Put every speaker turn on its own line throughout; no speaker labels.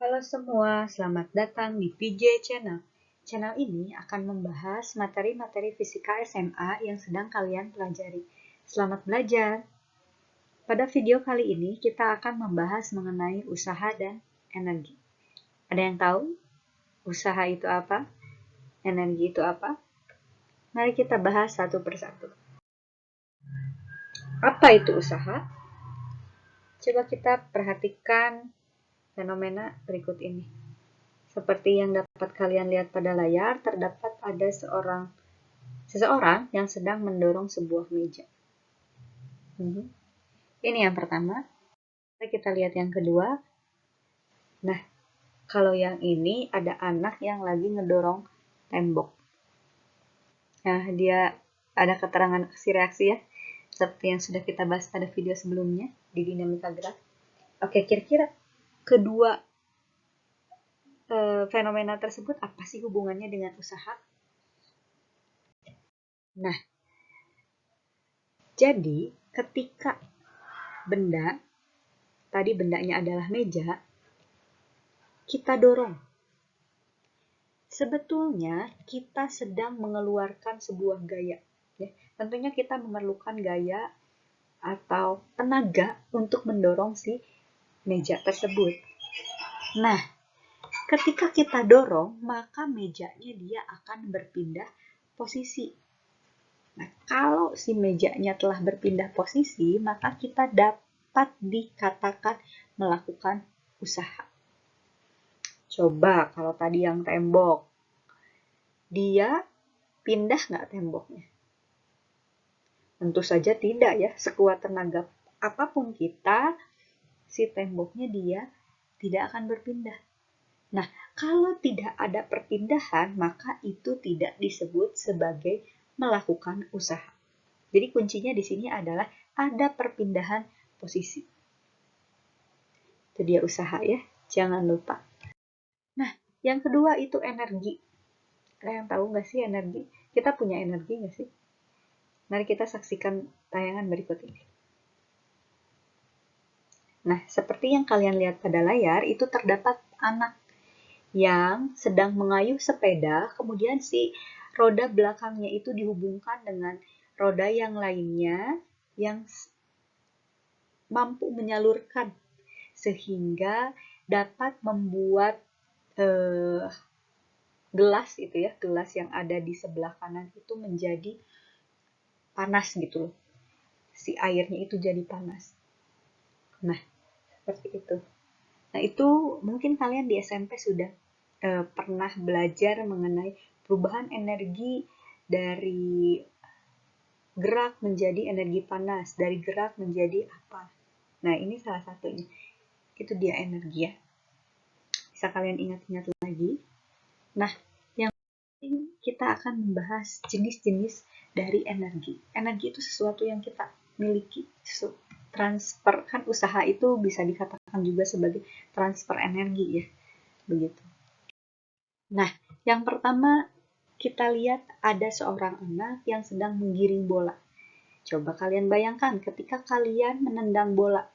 Halo semua, selamat datang di PJ Channel. Channel ini akan membahas materi-materi fisika SMA yang sedang kalian pelajari. Selamat belajar! Pada video kali ini kita akan membahas mengenai usaha dan energi. Ada yang tahu usaha itu apa? Energi itu apa? Mari kita bahas satu persatu. Apa itu usaha? Coba kita perhatikan fenomena berikut ini. Seperti yang dapat kalian lihat pada layar, terdapat ada seseorang yang sedang mendorong sebuah meja. Ini yang pertama. Mari kita lihat yang kedua. Nah, kalau yang ini ada anak yang lagi ngedorong tembok. Nah, dia ada keterangan aksi reaksi ya, seperti yang sudah kita bahas pada video sebelumnya di dinamika gerak. Oke, kira-kira kedua fenomena tersebut apa sih hubungannya dengan usaha? Nah, jadi ketika benda, tadi bendanya adalah meja, kita dorong. Sebetulnya kita sedang mengeluarkan sebuah gaya. Ya. Tentunya kita memerlukan gaya atau tenaga untuk mendorong si meja tersebut. Nah, ketika kita dorong, maka mejanya dia akan berpindah posisi. Nah, kalau si mejanya telah berpindah posisi, maka kita dapat dikatakan melakukan usaha. Coba kalau tadi yang tembok, dia pindah nggak temboknya? Tentu saja tidak ya, sekuat tenaga apapun kita, si temboknya dia tidak akan berpindah. Nah, kalau tidak ada perpindahan, maka itu tidak disebut sebagai melakukan usaha. Jadi kuncinya di sini adalah ada perpindahan posisi. Itu dia usaha ya, jangan lupa. Nah, yang kedua itu energi. Kalian tahu nggak sih energi? Kita punya energi nggak sih? Mari kita saksikan tayangan berikut ini. Nah, seperti yang kalian lihat pada layar, itu terdapat anak yang sedang mengayuh sepeda, kemudian si roda belakangnya itu dihubungkan dengan roda yang lainnya yang mampu menyalurkan sehingga dapat membuat gelas itu ya, gelas yang ada di sebelah kanan itu menjadi panas gitu loh. Si airnya itu jadi panas. Nah, seperti itu. Nah, itu mungkin kalian di SMP sudah pernah belajar mengenai perubahan energi dari gerak menjadi energi panas, dari gerak menjadi apa. Nah, ini salah satunya. Itu dia energi ya. Bisa kalian ingat-ingat lagi. Nah, yang penting kita akan membahas jenis-jenis dari energi. Energi itu sesuatu yang kita miliki. Transfer, kan usaha itu bisa dikatakan juga sebagai transfer energi ya. Begitu. Nah, yang pertama kita lihat ada seorang anak yang sedang menggiring bola. Coba kalian bayangkan ketika kalian menendang bola.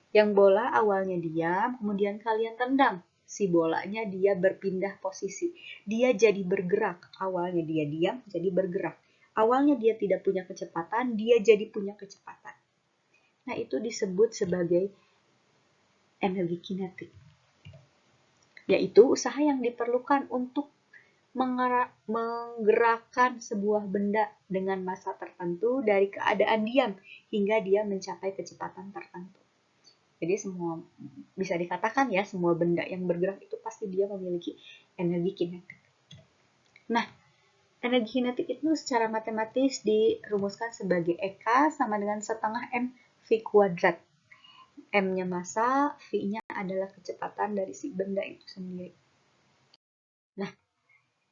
Yang bola awalnya diam, kemudian kalian tendang. Si bolanya dia berpindah posisi. Dia jadi bergerak. Awalnya dia diam, jadi bergerak. Awalnya dia tidak punya kecepatan, dia jadi punya kecepatan. Nah, itu disebut sebagai energi kinetik. Yaitu usaha yang diperlukan untuk menggerakkan sebuah benda dengan massa tertentu dari keadaan diam hingga dia mencapai kecepatan tertentu. Jadi semua bisa dikatakan ya, semua benda yang bergerak itu pasti dia memiliki energi kinetik. Nah, energi kinetik itu secara matematis dirumuskan sebagai EK sama dengan setengah mv kuadrat. M-nya massa, V-nya adalah kecepatan dari si benda itu sendiri. Nah,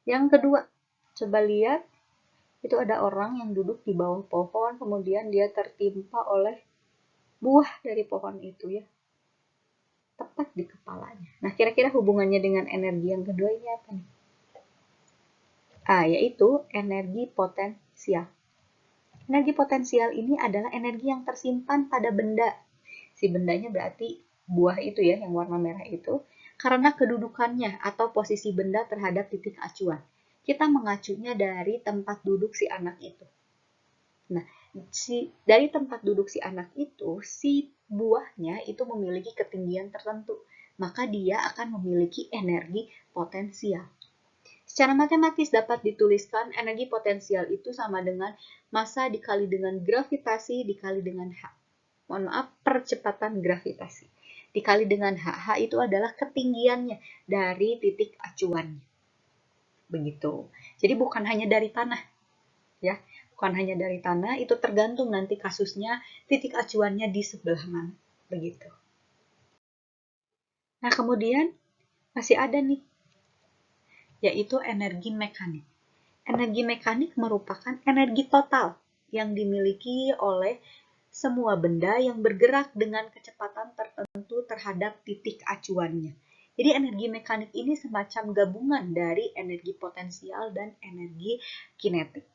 yang kedua, coba lihat, itu ada orang yang duduk di bawah pohon, kemudian dia tertimpa oleh buah dari pohon itu ya, tepat di kepalanya. Nah, kira-kira hubungannya dengan energi yang kedua ini apa nih? Yaitu energi potensial. Energi potensial ini adalah energi yang tersimpan pada benda. Si bendanya berarti buah itu ya, yang warna merah itu. karena kedudukannya atau posisi benda terhadap titik acuan. Kita mengacunya dari tempat duduk si anak itu. Nah, dari tempat duduk si anak itu, si buahnya itu memiliki ketinggian tertentu, maka dia akan memiliki energi potensial. Secara matematis dapat dituliskan energi potensial itu sama dengan massa dikali dengan gravitasi dikali dengan H. Mohon maaf, percepatan gravitasi. Dikali dengan H. H itu adalah ketinggiannya dari titik acuannya. Begitu. Jadi bukan hanya dari tanah. Ya, bukan hanya dari tanah, itu tergantung nanti kasusnya titik acuannya di sebelah mana. Begitu. Nah, kemudian masih ada nih, yaitu energi mekanik. Energi mekanik merupakan energi total yang dimiliki oleh semua benda yang bergerak dengan kecepatan tertentu terhadap titik acuannya. Jadi energi mekanik ini semacam gabungan dari energi potensial dan energi kinetik.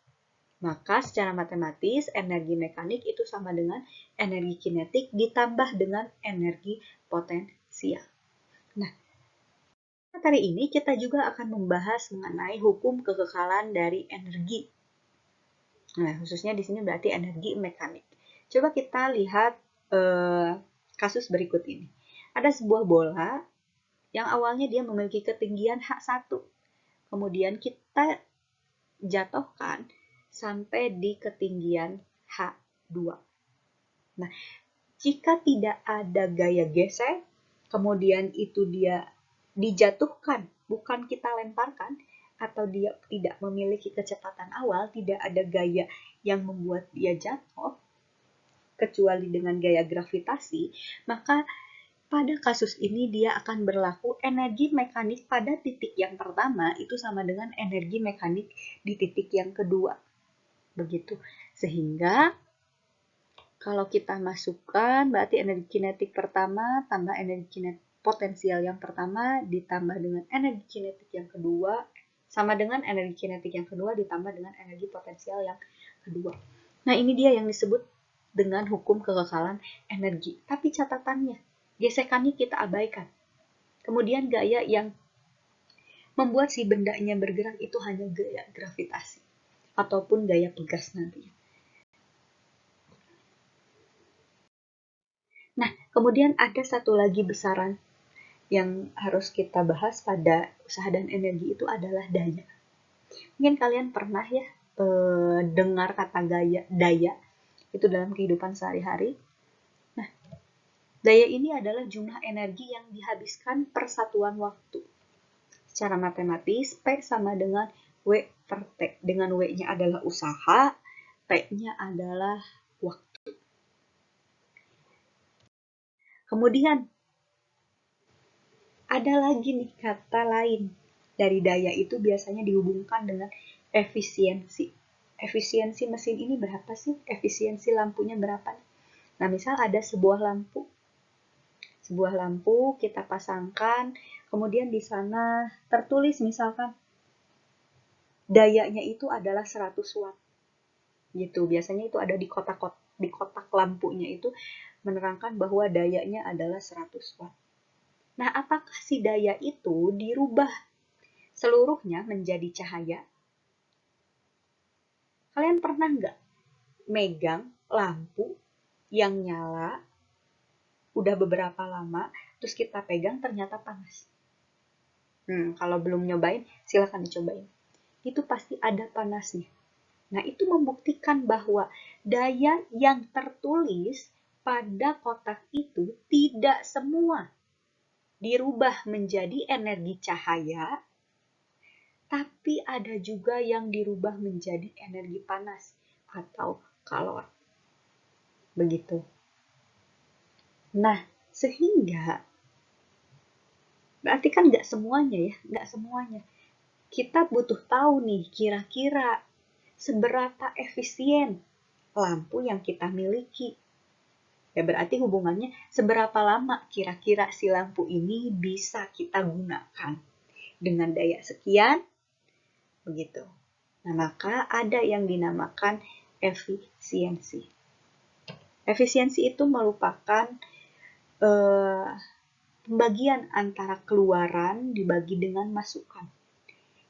Maka secara matematis energi mekanik itu sama dengan energi kinetik ditambah dengan energi potensial. Nah, materi ini kita juga akan membahas mengenai hukum kekekalan dari energi. Nah, khususnya di sini berarti energi mekanik. Coba kita lihat kasus berikut ini. Ada sebuah bola yang awalnya dia memiliki ketinggian H1. Kemudian kita jatuhkan sampai di ketinggian H2. Nah, jika tidak ada gaya gesek, kemudian itu dia dijatuhkan, bukan kita lemparkan, atau dia tidak memiliki kecepatan awal, tidak ada gaya yang membuat dia jatuh, kecuali dengan gaya gravitasi, maka pada kasus ini dia akan berlaku energi mekanik pada titik yang pertama itu sama dengan energi mekanik di titik yang kedua. Begitu. Sehingga kalau kita masukkan berarti energi kinetik pertama tambah energi kinetik potensial yang pertama ditambah dengan energi kinetik yang kedua sama dengan energi kinetik yang kedua ditambah dengan energi potensial yang kedua. Nah, ini dia yang disebut dengan hukum kekekalan energi. Tapi catatannya, gesekannya kita abaikan. Kemudian gaya yang membuat si bendanya bergerak itu hanya gaya gravitasi ataupun gaya pegas nantinya. Nah, kemudian ada satu lagi besaran yang harus kita bahas pada usaha dan energi itu adalah daya. Mungkin kalian pernah ya dengar kata daya itu dalam kehidupan sehari-hari. Nah, daya ini adalah jumlah energi yang dihabiskan per satuan waktu. Secara matematis, P sama dengan W per T. Dengan W-nya adalah usaha, T-nya adalah waktu. Kemudian, ada lagi nih kata lain. Dari daya itu biasanya dihubungkan dengan efisiensi. Efisiensi mesin ini berapa sih? Efisiensi lampunya berapa? Nah, misal ada sebuah lampu. Sebuah lampu kita pasangkan, kemudian di sana tertulis misalkan dayanya itu adalah 100 watt. Gitu. Biasanya itu ada di kotak lampunya itu menerangkan bahwa dayanya adalah 100 watt. Nah, apakah si daya itu dirubah seluruhnya menjadi cahaya? Kalian pernah nggak megang lampu yang nyala udah beberapa lama, terus kita pegang ternyata panas? Kalau belum nyobain, silakan dicobain. Itu pasti ada panasnya. Nah, itu membuktikan bahwa daya yang tertulis pada kotak itu tidak semua dirubah menjadi energi cahaya, tapi ada juga yang dirubah menjadi energi panas atau kalor. Begitu. Nah, sehingga berarti kan nggak semuanya ya, nggak semuanya. Kita butuh tahu nih kira-kira seberapa efisien lampu yang kita miliki. Ya berarti hubungannya seberapa lama kira-kira si lampu ini bisa kita gunakan dengan daya sekian, begitu. Nah, maka ada yang dinamakan efisiensi. Efisiensi itu merupakan pembagian antara keluaran dibagi dengan masukan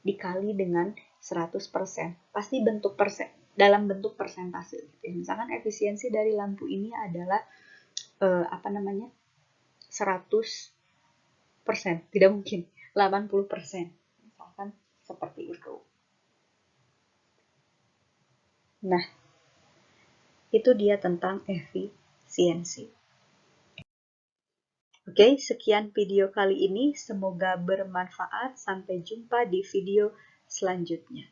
dikali dengan 100%. Pasti dalam bentuk persentase. Misalkan efisiensi dari lampu ini adalah 100%, tidak mungkin 80%. Misalkan seperti itu. Nah, itu dia tentang efisiensi. Oke, sekian video kali ini. Semoga bermanfaat. Sampai jumpa di video selanjutnya.